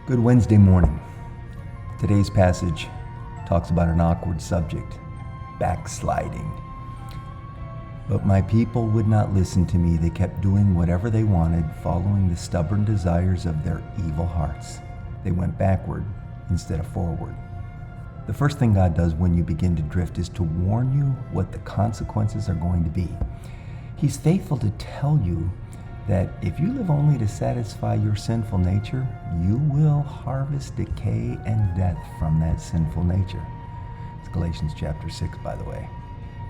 Good Wednesday morning. Today's passage talks about an awkward subject, backsliding. But my people would not listen to me. They kept doing whatever they wanted, following the stubborn desires of their evil hearts. They went backward instead of forward. The first thing God does when you begin to drift is to warn you what the consequences are going to be. He's faithful to tell you that if you live only to satisfy your sinful nature, you will harvest decay and death from that sinful nature. It's Galatians chapter 6, by the way.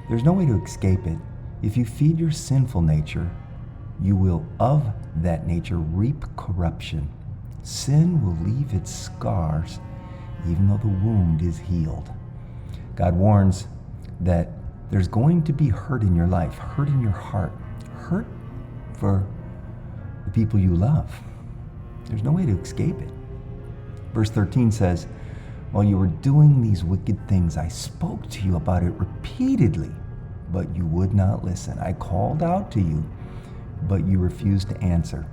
There's no way to escape it. If you feed your sinful nature, you will of that nature reap corruption. Sin will leave its scars even though the wound is healed. God warns that there's going to be hurt in your life, hurt in your heart, hurt for the people you love. There's no way to escape it. Verse 13 says, while you were doing these wicked things, I spoke to you about it repeatedly, but you would not listen. I called out to you, but you refused to answer.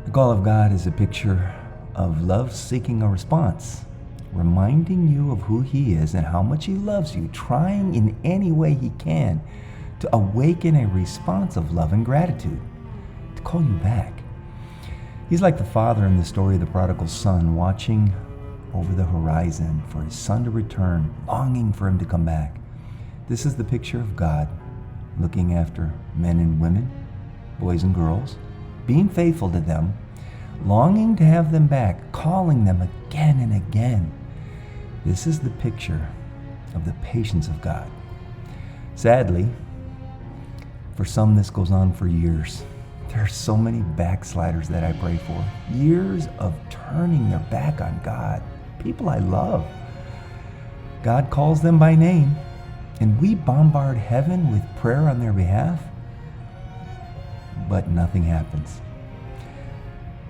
The call of God is a picture of love seeking a response, reminding you of who He is and how much He loves you, trying in any way He can to awaken a response of love and gratitude, to call you back. He's like the father in the story of the prodigal son, watching over the horizon for his son to return, longing for him to come back. This is the picture of God looking after men and women, boys and girls, being faithful to them, longing to have them back, calling them again and again. This is the picture of the patience of God. Sadly, for some this goes on for years. There are so many backsliders that I pray for. Years of turning their back on God, people I love. God calls them by name, and we bombard heaven with prayer on their behalf, but nothing happens.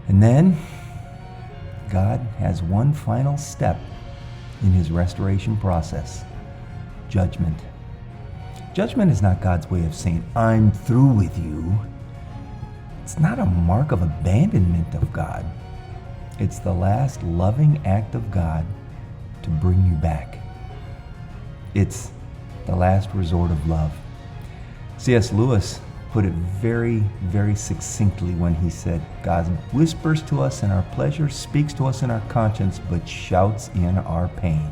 And then God has one final step in His restoration process: judgment. Judgment is not God's way of saying, I'm through with you. It's not a mark of abandonment of God. It's the last loving act of God to bring you back. It's the last resort of love. C.S. Lewis put it very, very succinctly when he said, God whispers to us in our pleasure, speaks to us in our conscience, but shouts in our pain.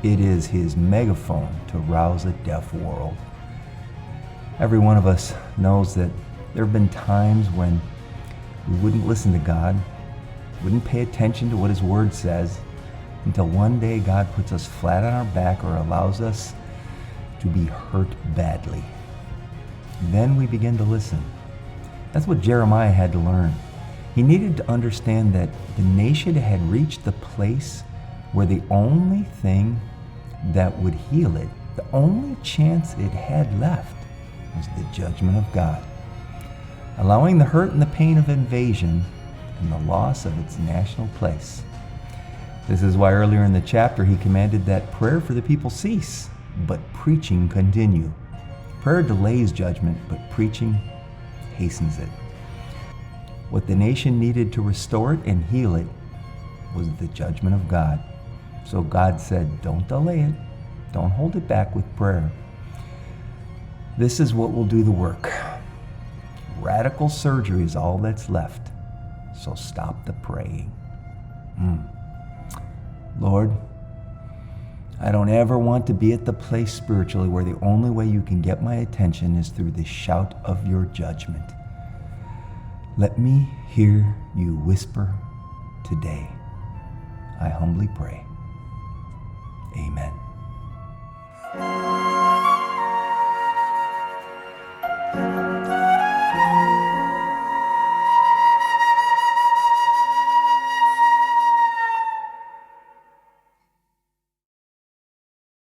It is His megaphone to rouse a deaf world. Every one of us knows that there have been times when we wouldn't listen to God, wouldn't pay attention to what His Word says, until one day God puts us flat on our back or allows us to be hurt badly. Then we begin to listen. That's what Jeremiah had to learn. He needed to understand that the nation had reached the place where the only thing that would heal it, the only chance it had left, was the judgment of God, allowing the hurt and the pain of invasion and the loss of its national place. This is why earlier in the chapter He commanded that prayer for the people cease, but preaching continue. Prayer delays judgment, but preaching hastens it. What the nation needed to restore it and heal it was the judgment of God. So God said, don't delay it. Don't hold it back with prayer. This is what will do the work. Radical surgery is all that's left. So stop the praying. Lord, I don't ever want to be at the place spiritually where the only way you can get my attention is through the shout of your judgment. Let me hear you whisper today. I humbly pray. Amen.